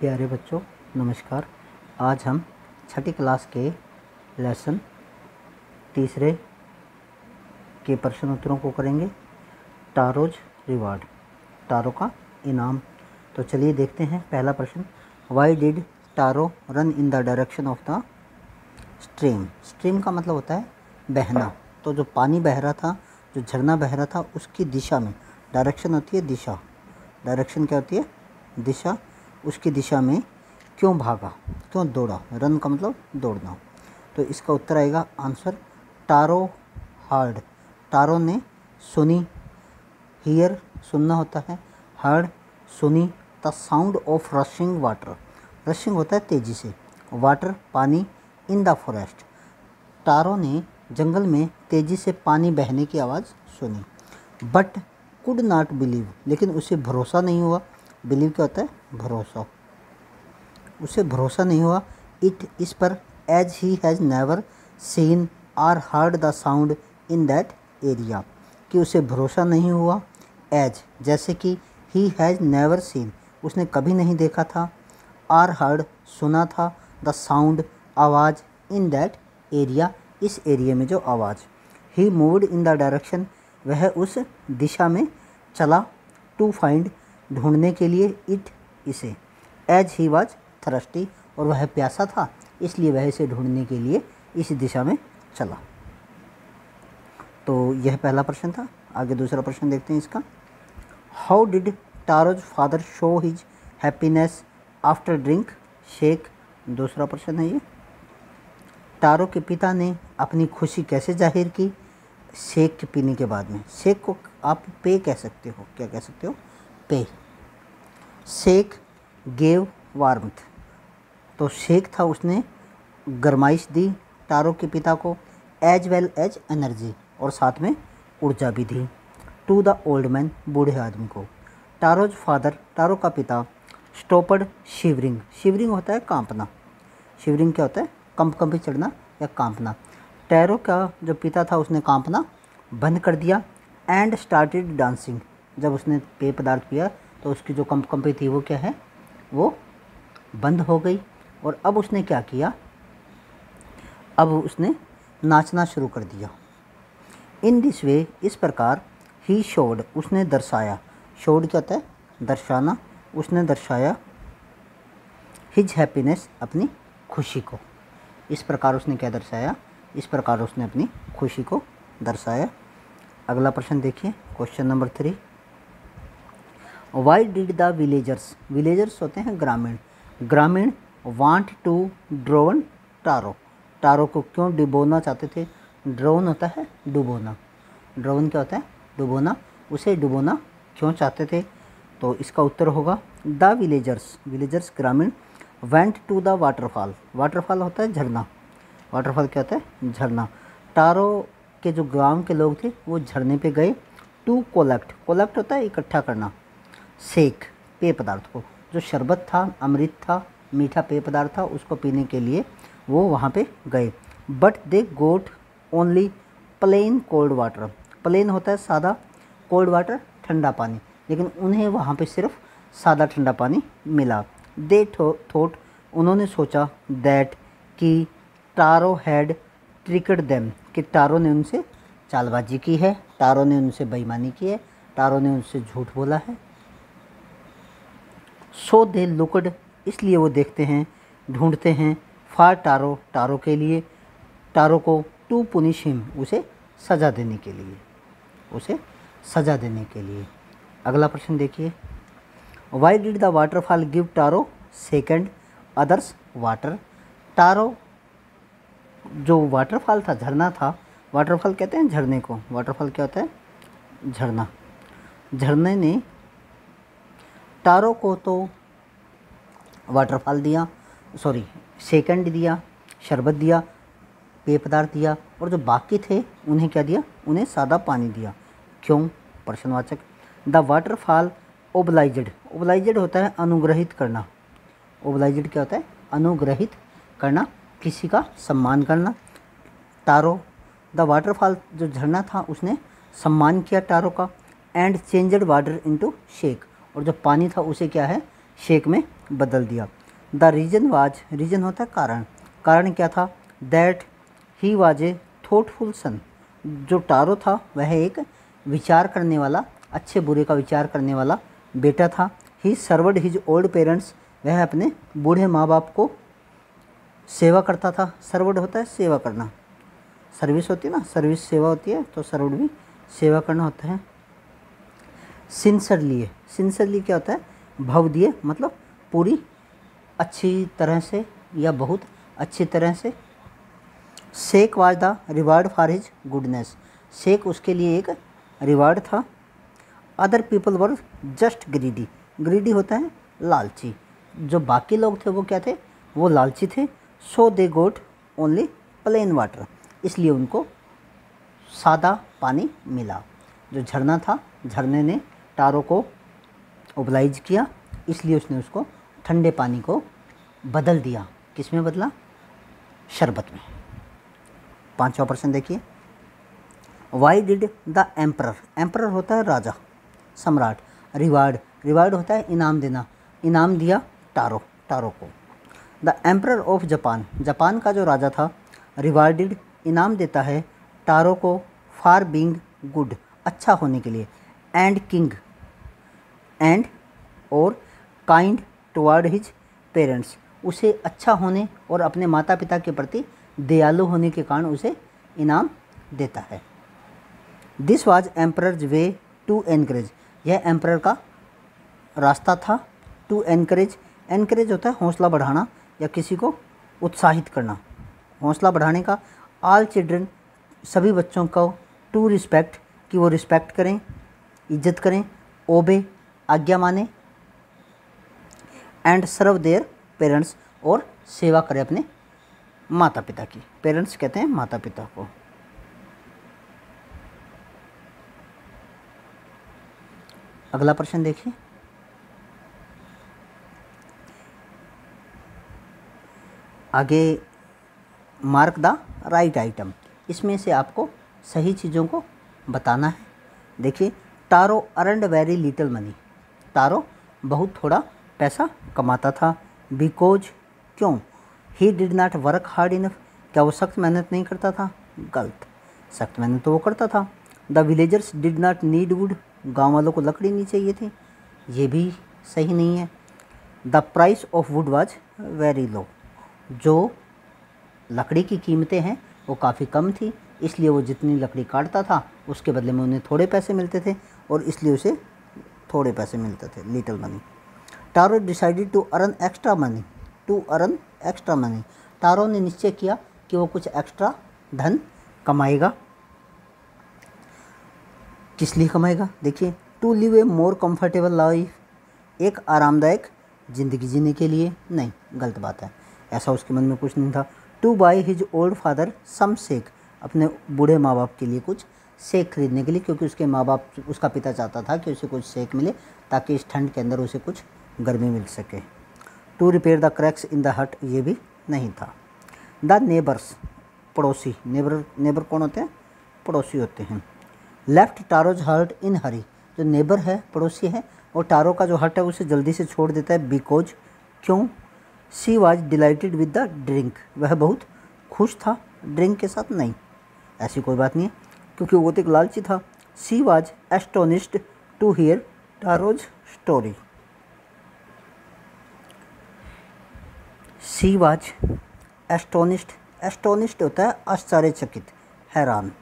प्यारे बच्चों नमस्कार। आज हम छठी क्लास के लेसन तीसरे के प्रश्न उत्तरों को करेंगे। टारोज रिवार्ड, टारो का इनाम। तो चलिए देखते हैं पहला प्रश्न। Why did Taro run in the direction of the stream. Stream का मतलब होता है बहना। तो जो पानी बह रहा था, जो झरना बह रहा था, उसकी दिशा में, डायरेक्शन होती है दिशा, डायरेक्शन क्या होती है दिशा, उसकी दिशा में क्यों भागा, क्यों दौड़ा। रन का मतलब दौड़ना। तो इसका उत्तर आएगा आंसर टारो हार्ड। टारो ने सुनी, हियर सुनना होता है, हार्ड सुनी the sound of rushing water. Rushing होता है तेजी से, वाटर पानी, इन द फॉरेस्ट। टारो ने जंगल में तेजी से पानी बहने की आवाज़ सुनी। बट कुड नॉट बिलीव, लेकिन उसे भरोसा नहीं हुआ। बिलीव क्या होता है भरोसा, उसे भरोसा नहीं हुआ। इट इस पर, as he has never seen or heard the sound in that area, कि उसे भरोसा नहीं हुआ। एज जैसे कि, ही हैज़ नेवर सीन उसने कभी नहीं देखा था, आर हर्ड सुना था, द साउंड आवाज़, इन दैट एरिया इस एरिया में जो आवाज़। ही मूव्ड इन द डायरेक्शन वह उस दिशा में चला, टू फाइंड ढूंढने के लिए, इट इसे, एज ही वाज थर्स्टी और वह प्यासा था इसलिए वह इसे ढूंढने के लिए इस दिशा में चला। तो यह पहला प्रश्न था। आगे दूसरा प्रश्न देखते हैं इसका। How did Taro's father show his happiness after drink shake. दूसरा प्रश्न है ये। टारो के पिता ने अपनी खुशी कैसे जाहिर की शेक के पीने के बाद में। शेक को आप पे कह सकते हो, क्या कह सकते हो पे। शेक गेव वार्मथ, तो शेक था उसने गरमाइश दी टारो के पिता को, एज वेल एज एनर्जी और साथ में ऊर्जा भी दी, टू द ओल्ड मैन बूढ़े आदमी को। टारोज फादर टारो का पिता स्टॉपड शिवरिंग, शिवरिंग होता है कांपना, शिवरिंग क्या होता है कंपी चढ़ना या कांपना। टारो का जो पिता था उसने कांपना बंद कर दिया। एंड स्टार्टेड डांसिंग, जब उसने पेय पदार्थ पिया तो उसकी जो कंपी थी वो क्या है, वो बंद हो गई। और अब उसने क्या किया, अब उसने नाचना शुरू कर दिया। इन दिस वे इस प्रकार, ही शोड उसने दर्शाया, शोड क्या होता है दर्शाना, उसने दर्शाया, हिज हैप्पीनेस अपनी खुशी को। इस प्रकार उसने क्या दर्शाया, इस प्रकार उसने अपनी खुशी को दर्शाया। अगला प्रश्न देखिए, question number 3। Why did the villagers, villagers होते हैं ग्रामीण, ग्रामीण want to drown Taro, Taro को क्यों डुबोना चाहते थे। ड्रोन होता है डुबोना, ड्रोन क्या होता है डुबोना, उसे डुबोना क्यों चाहते थे। तो इसका उत्तर होगा द विलेजर्स, विलेजर्स ग्रामीण, went to the waterfall, waterfall होता है झरना, वाटरफॉल क्या होता है झरना। टारो के जो गांव के लोग थे वो झरने पे गए, टू कोलेक्ट, कोलेक्ट होता है इकट्ठा करना, शेक पेय पदार्थ को, जो शरबत था अमृत था मीठा पेय पदार्थ था उसको पीने के लिए वो वहाँ पे गए। But they got only plain cold water, plain होता है सादा, कोल्ड वाटर ठंडा पानी, लेकिन उन्हें वहाँ पे सिर्फ सादा ठंडा पानी मिला। दे थॉट उन्होंने सोचा, दैट कि टारो हैड ट्रिकड देम, कि टारो ने उनसे चालबाजी की है, टारो ने उनसे बेईमानी की है, टारो ने उनसे झूठ बोला है। सो दे लुकड इसलिए वो देखते हैं ढूंढते हैं, फॉर टारो टारो के लिए, टारो को, टू पुनिश हिम उसे सज़ा देने के लिए, उसे सज़ा देने के लिए। अगला प्रश्न देखिए। Why did the waterfall give Taro second others water. Taro जो वाटरफॉल था झरना था, वाटरफॉल कहते हैं झरने को, वाटरफॉल क्या होता है झरना, झरने ने टारो को तो वाटरफॉल दिया, सॉरी सेकंड दिया, शरबत दिया, पेय पदार्थ दिया, और जो बाकी थे उन्हें क्या दिया, उन्हें सादा पानी दिया। क्यों प्रश्नवाचक। द वाटरफॉल ओब्लाइज्ड, ओब्लाइज्ड होता है अनुग्रहित करना, ओब्लाइज्ड क्या होता है अनुग्रहित करना, किसी का सम्मान करना। टारो द वाटरफॉल जो झरना था उसने सम्मान किया टारो का। And changed water into shake, और जो पानी था उसे क्या है शेक में बदल दिया। द रीजन होता है कारण, कारण क्या था, that he was a thoughtful son, जो टारो था वह एक विचार करने वाला, अच्छे बुरे का विचार करने वाला बेटा था। ही सर्वड हिज ओल्ड पेरेंट्स, वह अपने बूढ़े माँ बाप को सेवा करता था। सर्वड होता है सेवा करना, सर्विस होती है ना, सर्विस सेवा होती है, तो सर्वड भी सेवा करना होता है। सिंसरली, सिंसरली क्या होता है, भाव दिए, मतलब पूरी अच्छी तरह से या बहुत अच्छी तरह से। Sake was the reward for his goodness, sake उसके लिए एक रिवार्ड था। Other people were just greedy, greedy होता है लालची, जो बाकी लोग थे वो क्या थे, वो लालची थे। सो दे गोट ओनली प्लेन वाटर, इसलिए उनको सादा पानी मिला। जो झरना था, झरने ने टारो को ओबलाइज किया, इसलिए उसने उसको ठंडे पानी को बदल दिया। किस में बदला, शरबत में। 5वां प्रश्न देखिए, why did the emperor, emperor होता है राजा, सम्राट। रिवार्ड, रिवार्ड होता है इनाम देना, इनाम दिया टारो को। The emperor of Japan, Japan का जो राजा था, रिवार्डेड इनाम देता है टारो को फॉर बीइंग गुड, अच्छा होने के लिए, एंड किंग एंड और काइंड टुवर्ड हिज पेरेंट्स, उसे अच्छा होने और अपने माता पिता के प्रति दयालु होने के कारण उसे इनाम देता है। This was emperor's way to encourage, यह एम्परर का रास्ता था। टू एनकरेज, एनकरेज होता है हौसला बढ़ाना या किसी को उत्साहित करना, हौसला बढ़ाने का। ऑल चिल्ड्रन, सभी बच्चों को। टू रिस्पेक्ट, कि वो रिस्पेक्ट करें, इज्जत करें। ओबे, आज्ञा माने। एंड सर्व देयर पेरेंट्स, और सेवा करें अपने माता पिता की। पेरेंट्स कहते हैं माता पिता को। अगला प्रश्न देखिए, आगे मार्क द राइट आइटम, इसमें से आपको सही चीज़ों को बताना है। देखिए, Taro earned very little money, Taro बहुत थोड़ा पैसा कमाता था। बिकॉज, क्यों, he did not work hard enough, क्या वो सख्त मेहनत नहीं करता था, गलत, सख्त मेहनत तो वो करता था। The villagers did not need would, गाँव वालों को लकड़ी नहीं चाहिए थी, ये भी सही नहीं है। The price of would was very low, जो लकड़ी की कीमतें हैं वो काफ़ी कम थी, इसलिए वो जितनी लकड़ी काटता था उसके बदले में उन्हें थोड़े पैसे मिलते थे, और इसलिए उसे थोड़े पैसे मिलते थे, little money. Taro decided to earn extra money, to earn extra money, Taro ने निश्चय किया कि वो कुछ एक्स्ट्रा धन कमाएगा। किस लिए कमाएगा, देखिए, to live a more comfortable life, एक आरामदायक ज़िंदगी जीने के लिए, नहीं, गलत बात है, ऐसा उसके मन में कुछ नहीं था। To buy his old father some sake, अपने बूढ़े माँ बाप के लिए कुछ सेक खरीदने के लिए, क्योंकि उसके माँ बाप, उसका पिता चाहता था कि उसे कुछ सेक मिले ताकि इस ठंड के अंदर उसे कुछ गर्मी मिल सके। To repair the cracks in the hut, ये भी नहीं था। द नेबर्स, पड़ोसी, नेबर कौन होते हैं, पड़ोसी होते हैं। लेफ्ट टारोज हर्ट इन हरी, जो नेबर है, पड़ोसी है, और टारो का जो हट है उसे जल्दी से छोड़ देता है। बिकॉज, क्यों, she was dilated with the drink, वह बहुत खुश था ड्रिंक के साथ, नहीं, ऐसी कोई बात नहीं है, क्योंकि वो तो एक लालची था। She was astonished to hear Taro's story, she was astonished, astonished होता है आश्चर्यचकित, हैरान,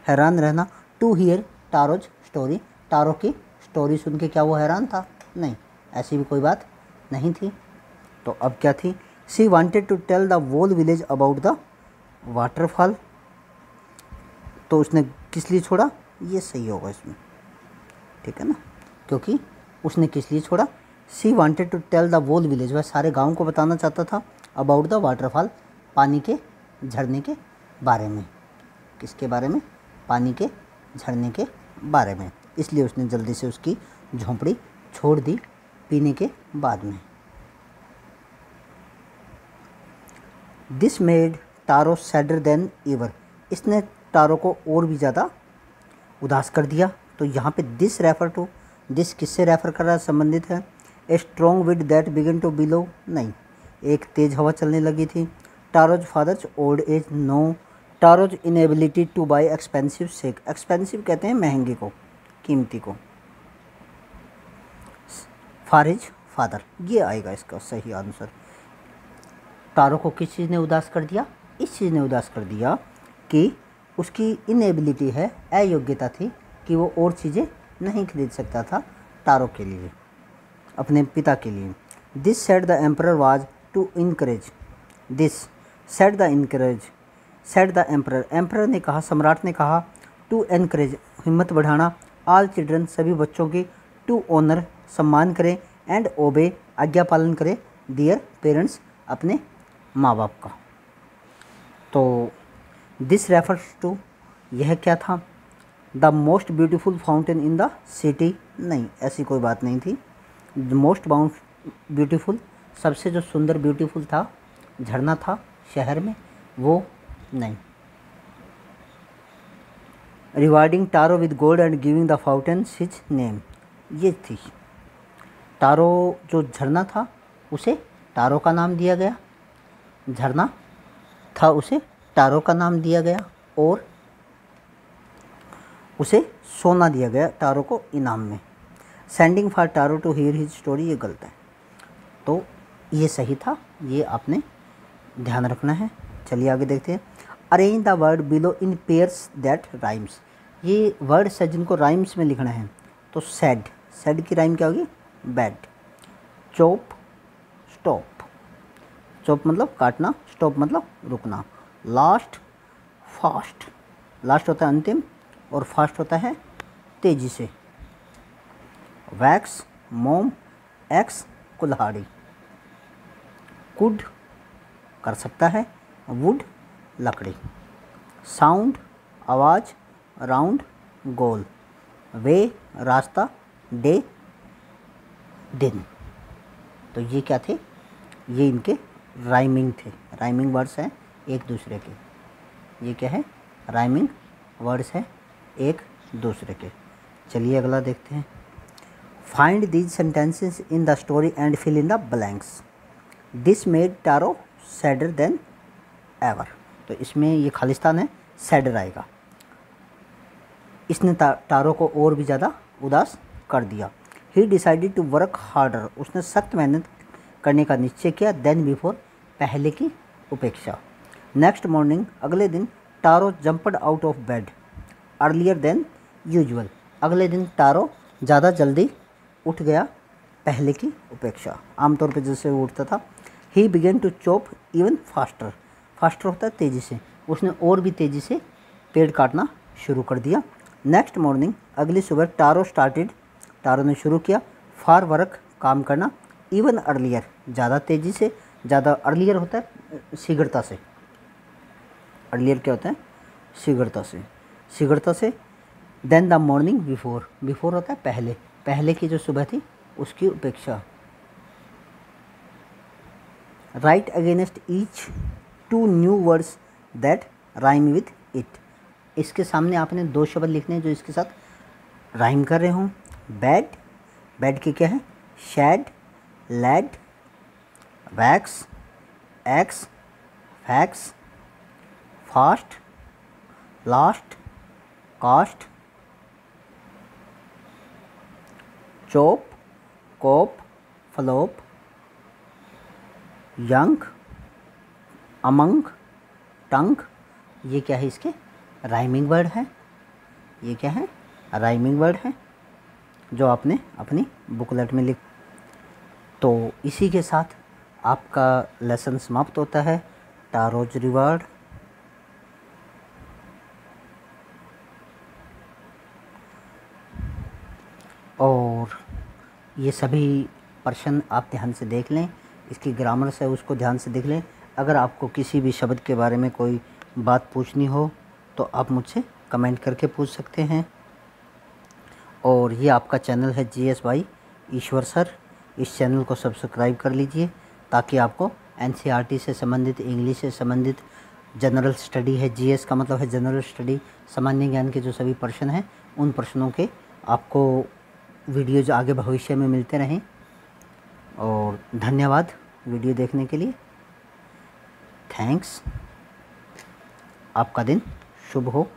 हैरान रहना। To hear Taro's story, Taro की स्टोरी सुन के क्या वो हैरान था, नहीं, ऐसी भी कोई बात नहीं थी। तो अब क्या थी, she wanted to tell the whole village about the waterfall, तो उसने किस लिए छोड़ा, ये सही होगा इसमें, ठीक है ना, क्योंकि उसने किस लिए छोड़ा, she wanted to tell the whole village, वह सारे गांव को बताना चाहता था, अबाउट द वाटरफॉल, पानी के झरने के बारे में। किसके बारे में, पानी के झरने के बारे में, इसलिए उसने जल्दी से उसकी झोंपड़ी छोड़ दी पीने के बाद में। This made Taro sadder than ever, इसने टारो को और भी ज़्यादा उदास कर दिया। तो यहाँ पे दिस रेफर टू, दिस किससे रेफर कर रहा है, संबंधित है, a strong wind that began to blow, नहीं, एक तेज़ हवा चलने लगी थी। Taro's father's old age, no. Taro's inability to buy expensive shake, expensive कहते हैं महंगे को, कीमती को। फॉर हिज फादर, ये आएगा इसका सही आंसर। टारो को किस चीज़ ने उदास कर दिया? इस चीज़ ने उदास कर दिया कि उसकी इनएबिलिटी है, अयोग्यता थी कि वो और चीज़ें नहीं खरीद सकता था टारो के लिए, अपने पिता के लिए। This said the emperor was to encourage, this said the emperor, emperor ने कहा, सम्राट ने कहा, टू एनकरेज, हिम्मत बढ़ाना, ऑल चिल्ड्रन, सभी बच्चों की, टू ऑनर, सम्मान करें, एंड ओबे, आज्ञा पालन करें, डियर पेरेंट्स, अपने माँ बाप का। तो दिस रेफर्स टू, यह क्या था? The most beautiful fountain in the city, नहीं, ऐसी कोई बात नहीं थी। द मोस्ट ब्यूटीफुल, सबसे जो सुंदर, ब्यूटीफुल था, झरना था शहर में, वो नहीं। Rewarding Taro with gold and giving the fountain his name, ये थी। टारो जो झरना था उसे टारो का नाम दिया गया, झरना था उसे टारो का नाम दिया गया, और उसे सोना दिया गया टारो को इनाम में। Sending for Taro to hear his story, ये गलत है। तो ये सही था, ये आपने ध्यान रखना है। चलिए आगे देखते हैं। Arrange the word below in pairs that rhymes, ये वर्ड्स है जिनको राइम्स में लिखना है। तो सैड, सैड की राइम क्या होगी? बैड। चॉप, स्टॉप, चॉप मतलब काटना, स्टॉप मतलब रुकना। लास्ट, फास्ट, लास्ट होता है अंतिम और फास्ट होता है तेजी से। वैक्स, मोम, एक्स, कुल्हाड़ी। कुड, कर सकता है, वुड, लकड़ी। साउंड, आवाज़, राउंड, गोल। वे, रास्ता, डे, दिन। तो ये क्या थे? ये इनके राइमिंग थे, राइमिंग वर्ड्स हैं एक दूसरे के। ये क्या है? राइमिंग वर्ड्स हैं एक दूसरे के। चलिए अगला देखते हैं। Find these sentences in the story and fill in the blanks. This made Taro sadder than ever, तो इसमें ये खालिस्तान है, सैडर आएगा। इसने टारो को और भी ज़्यादा उदास कर दिया। He decided to work harder, उसने सख्त मेहनत करने का निश्चय किया। देन बिफोर, पहले की उपेक्षा। नेक्स्ट मॉर्निंग, अगले दिन, Taro jumped out of bed earlier than usual, अगले दिन टारो ज़्यादा जल्दी उठ गया पहले की उपेक्षा, आमतौर पर जैसे वो उठता था। He began to chop even faster, faster होता है तेज़ी से, उसने और भी तेज़ी से पेड़ काटना शुरू कर दिया। नेक्स्ट मॉर्निंग, अगली सुबह, टारो स्टार्टेड, टारो ने शुरू किया। फार वर्क, काम करना। इवन अर्लियर, ज़्यादा तेज़ी से, ज़्यादा, अर्लियर होता है शीघ्रता से, अर्लियर क्या होता है? शीघ्रता से, शीघ्रता से। Then the morning before, before होता है पहले, पहले की जो सुबह थी उसकी उपेक्षा। Write against each two new words that rhyme with it, इसके सामने आपने दो शब्द लिखने हैं जो इसके साथ राइम कर रहे हों। बैड, बैड की क्या है? Shad, lad. Wax, axe, fax. Fast, last, cast. Chop, cop, flop. Young, among, tongue. ये क्या है? इसके राइमिंग वर्ड है। ये क्या है? राइमिंग वर्ड है जो आपने अपनी बुकलेट में लिख। तो इसी के साथ आपका लेसन समाप्त होता है। टारोज रिवार्ड। और ये सभी प्रश्न आप ध्यान से देख लें, इसकी ग्रामर से उसको ध्यान से देख लें। अगर आपको किसी भी शब्द के बारे में कोई बात पूछनी हो तो आप मुझसे कमेंट करके पूछ सकते हैं। और ये आपका चैनल है जीएस बाई ईश्वर सर, इस चैनल को सब्सक्राइब कर लीजिए ताकि आपको एनसीईआरटी से संबंधित, इंग्लिश से संबंधित, जनरल स्टडी है, जीएस का मतलब है जनरल स्टडी, सामान्य ज्ञान के जो सभी प्रश्न हैं उन प्रश्नों के आपको वीडियोज आगे भविष्य में मिलते रहें। और धन्यवाद वीडियो देखने के लिए। थैंक्स। आपका दिन शुभ हो।